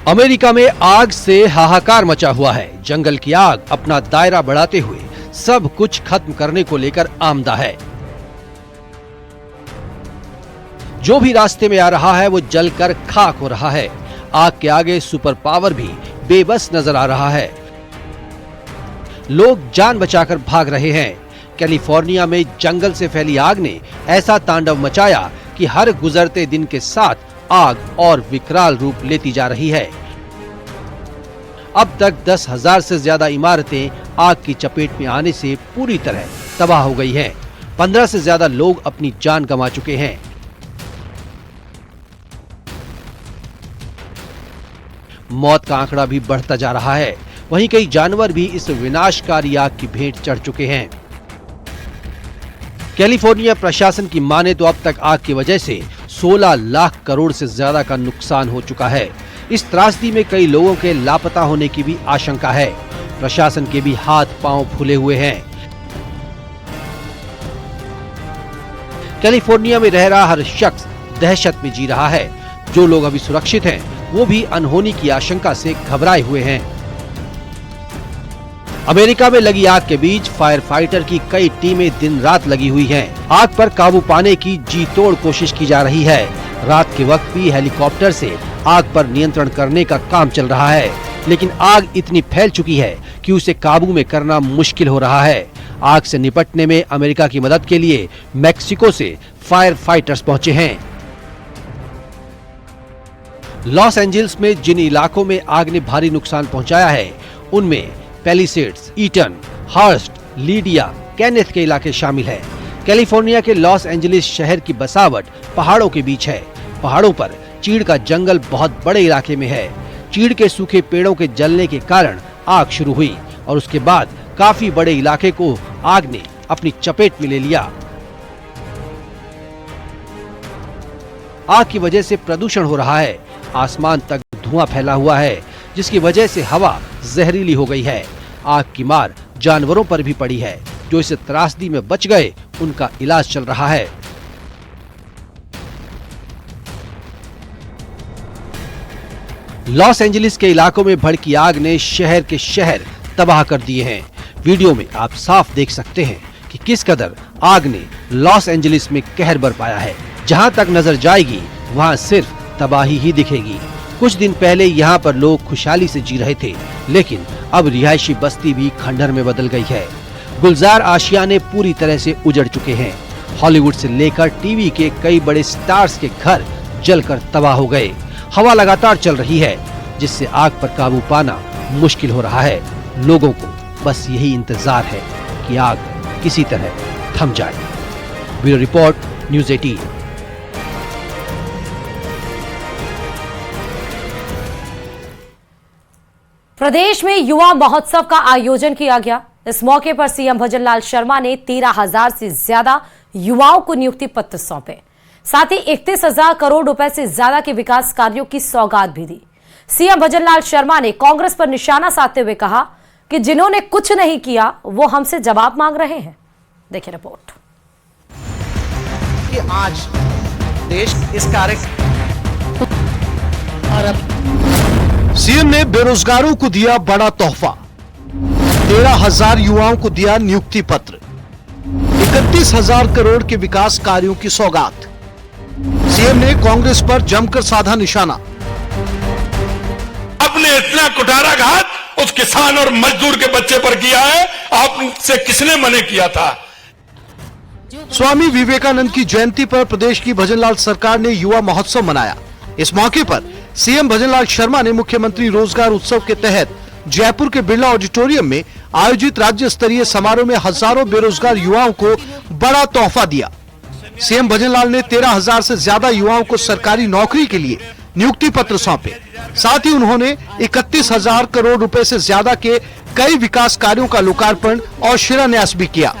America में आग से हाहाकार मचा हुआ है। जंगल की आग अपना दायरा बढ़ाते हुए सब कुछ खत्म करने को लेकर आमदा है। जो भी रास्ते में आ रहा है वो जलकर खाक हो रहा है। आग के आगे सुपर पावर भी बेबस नजर आ रहा है। लोग जान बचाकर भाग रहे हैं। कैलिफोर्निया में जंगल से फैली आग ने ऐसा तांडव मचाया कि हर गुजरते दिन के साथ आग और विकराल रूप लेती जा रही है। अब तक 10,000 से ज्यादा इमारतें आग की चपेट में आने से पूरी तरह तबाह हो गई हैं। 15 से ज्यादा लोग अपनी जान गंवा चुके हैं। मौत का आंकड़ा भी बढ़ता जा रहा है। वहीं कई जानवर भी इस विनाशकारी आग की भेंट चढ़ चुके हैं। कैलिफोर्निया प्रशासन की माने तो अब तक आग की वजह से 16 लाख करोड़ से ज्यादा का नुकसान हो चुका है। इस त्रासदी में कई लोगों के लापता होने की भी आशंका है। प्रशासन के भी हाथ पांव फूले हुए हैं। कैलिफोर्निया में रह रहा हर शख्स दहशत में जी रहा है। जो लोग अभी सुरक्षित हैं, वो भी अनहोनी की आशंका से घबराए हुए हैं। अमेरिका में लगी आग के बीच फायर फाइटर की कई टीमें दिन रात लगी हुई हैं। आग पर काबू पाने की जी तोड़ कोशिश की जा रही है। रात के वक्त भी हेलीकॉप्टर से आग पर नियंत्रण करने का काम चल रहा है, लेकिन आग इतनी फैल चुकी है कि उसे काबू में करना मुश्किल हो रहा है। आग से निपटने में अमेरिका की मदद के लिए मैक्सिको से फायर फाइटर्स पहुंचे हैं। लॉस एंजल्स में जिन इलाकों में आग ने भारी नुकसान पहुंचाया है, उनमें Palisades, Eaton, Hurst, Lidia, Kenneth के इलाके शामिल हैं। कैलिफोर्निया के लॉस एंजलिस शहर की बसावट पहाड़ों के बीच है। पहाड़ों पर चीड़ का जंगल बहुत बड़े इलाके में है। चीड़ के सूखे पेड़ों के जलने के कारण आग शुरू हुई और उसके बाद काफी बड़े इलाके को आग ने अपनी चपेट में ले लिया। आग की वजह से प्रदूषण हो रहा है। आसमान तक धुआं फैला हुआ है, जिसकी वजह से हवा जहरीली हो गई है। आग की मार जानवरों पर भी पड़ी है। जो इस त्रासदी में बच गए, उनका इलाज चल रहा है। लॉस एंजलिस के इलाकों में भड़की आग ने शहर के शहर तबाह कर दिए हैं। वीडियो में आप साफ देख सकते हैं कि किस कदर आग ने लॉस एंजलिस में कहर बरपाया है। जहां तक नजर जाएगी, वहां सिर्फ तबाही ही दिखेगी। कुछ दिन पहले यहाँ पर लोग खुशहाली से जी रहे थे, लेकिन अब रिहायशी बस्ती भी खंडहर में बदल गई है। गुलजार आशियाने पूरी तरह से उजड़ चुके हैं। हॉलीवुड से लेकर टीवी के कई बड़े स्टार्स के घर जलकर तबाह हो गए। हवा लगातार चल रही है, जिससे आग पर काबू पाना मुश्किल हो रहा है। लोगों को बस यही इंतजार है कि आग किसी तरह थम जाए। Bureau report, news 18। प्रदेश में युवा महोत्सव का आयोजन किया गया। इस मौके पर सीएम भजनलाल शर्मा ने 13,000 से ज्यादा युवाओं को नियुक्ति पत्र सौंपे। साथ ही 31,000 करोड़ रुपए से ज्यादा के विकास कार्यों की सौगात भी दी। सीएम भजनलाल शर्मा ने कांग्रेस पर निशाना साधते हुए कहा कि जिन्होंने कुछ नहीं किया वो हमसे जवाब मांग रहे हैं। देखिए रिपोर्ट। कि आज देश इस कार्य और अब सीएम ने बेरोजगारों को दिया बड़ा तोहफा। 13,000 युवाओं को दिया नियुक्ति पत्र। 31,000 करोड़ के विकास कार्यों की सौगात। सीएम ने कांग्रेस पर जमकर साधा निशाना। आपने इतना कुठाराघात उस किसान और मजदूर के बच्चे पर किया है, आपसे किसने मना किया था? स्वामी विवेकानंद की जयंती पर प्रदेश की भजनलाल सरकार ने युवा महोत्सव मनाया। इस मौके पर सीएम भजनलाल शर्मा ने मुख्यमंत्री रोजगार उत्सव के तहत जयपुर के बिरला ऑडिटोरियम में आयोजित राज्य स्तरीय समारोह में हजारों बेरोजगार युवाओं को बड़ा तोहफा दिया। सीएम भजनलाल ने 13,000 से ज्यादा युवाओं को सरकारी नौकरी के लिए नियुक्ति पत्र सौंपे। साथ ही उन्होंने 31,000 करोड़ रुपए से ज्यादा के कई विकास कार्यों का लोकार्पण और शिलान्यास भी किया।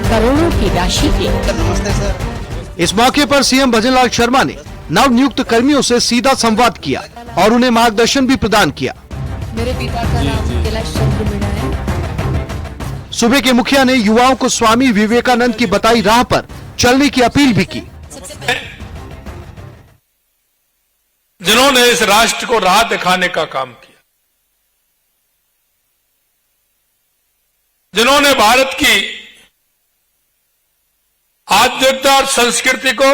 करोड़ों की राशि के इस मौके पर सीएम भजनलाल शर्मा ने नव नियुक्त कर्मियों से सीधा संवाद किया और उन्हें मार्गदर्शन भी प्रदान किया। मेरे पिता का नाम कैलाश चंद्र मीणा है। सूबे के मुखिया ने युवाओं को स्वामी विवेकानंद की बताई राह पर चलने की अपील भी की। जिन्होंने इस राष्ट्र को राह दिखाने का काम किया, जिन्होंने भारत की आध्यात्मिकता और संस्कृति को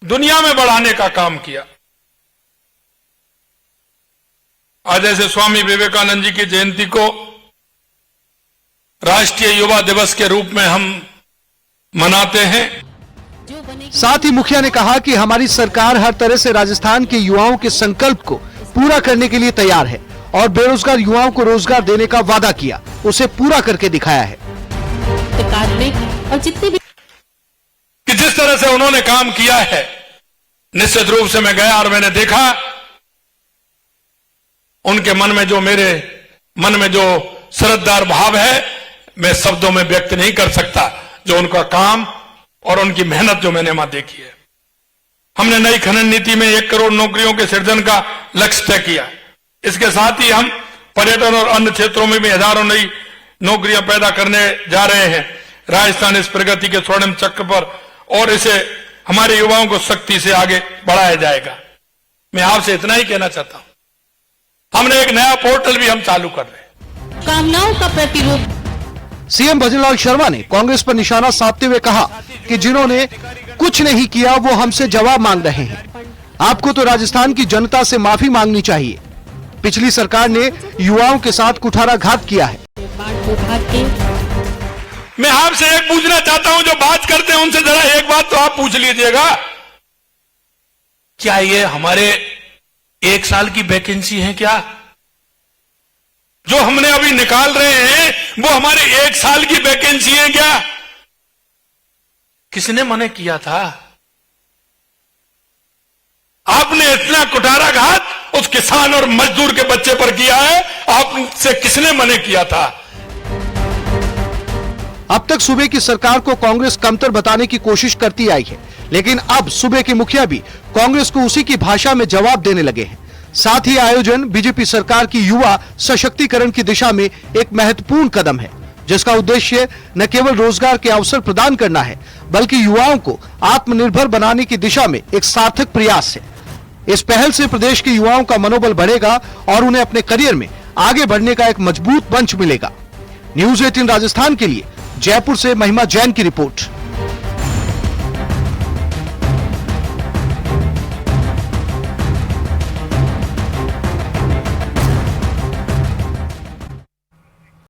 दुनिया में बढ़ाने का काम किया। आज ऐसे स्वामी विवेकानंद जी की जयंती को राष्ट्रीय युवा दिवस के रूप में हम मनाते हैं। साथ ही मुखिया ने कहा कि हमारी सरकार हर तरह से राजस्थान के युवाओं के संकल्प को पूरा करने के लिए तैयार है और बेरोजगार युवाओं को रोजगार देने का वादा किया, उसे पूरा करके दिखाया है। और जितने भी कि जिस तरह से उन्होंने काम किया है, निश्चित रूप से मैं गया और मैंने देखा उनके मन में जो, मेरे मन में जो श्रद्धा भाव है, मैं शब्दों में व्यक्त नहीं कर सकता। जो उनका काम और उनकी मेहनत जो मैंने वहां देखी है। हमने नई खनन नीति में 1 करोड़ नौकरियों के सृजन का लक्ष्य तय किया। इसके साथ ही हम पर्यटन और अन्य क्षेत्रों में भी हजारों नई नौकरियां पैदा करने जा रहे हैं। राजस्थान इस प्रगति के स्वर्णिम चक्र पर और इसे हमारे युवाओं को सख्ती से आगे बढ़ाया जाएगा। मैं आपसे इतना ही कहना चाहता हूं, हमने एक नया पोर्टल भी हम चालू कर रहे हैं। कामनाओं का प्रतिरूप सीएम भजनलाल शर्मा ने कांग्रेस पर निशाना साधते हुए कहा कि जिन्होंने कुछ नहीं किया वो हमसे जवाब मांग रहे हैं। आपको तो राजस्थान की जनता से माफी मांगनी चाहिए। पिछली सरकार ने युवाओं के साथ कुठाराघात किया है। मैं आपसे एक पूछना चाहता हूं, जो बात करते हैं उनसे जरा एक बात तो आप पूछ लीजिएगा, क्या ये हमारे 1 साल की वैकेंसी है? क्या जो हमने अभी निकाल रहे हैं वो हमारे 1 साल की वैकेंसी है क्या? किसने मना किया था? आपने इतना कुठाराघात उस किसान और मजदूर के बच्चे पर किया है, आपसे किसने मना किया था? अब तक सूबे की सरकार को कांग्रेस कमतर बताने की कोशिश करती आई है, लेकिन अब सूबे के मुखिया भी कांग्रेस को उसी की भाषा में जवाब देने लगे हैं। साथ ही आयोजन बीजेपी सरकार की युवा सशक्तिकरण की दिशा में एक महत्वपूर्ण कदम है, जिसका उद्देश्य न केवल रोजगार के अवसर प्रदान करना है, बल्कि युवाओं को आत्मनिर्भर बनाने की दिशा में एक सार्थक प्रयास है। इस पहल से प्रदेश के युवाओं का मनोबल बढ़ेगा और उन्हें अपने करियर में आगे बढ़ने का एक मजबूत मंच मिलेगा। न्यूज़ 18 राजस्थान के लिए जयपुर से महिमा जैन की रिपोर्ट।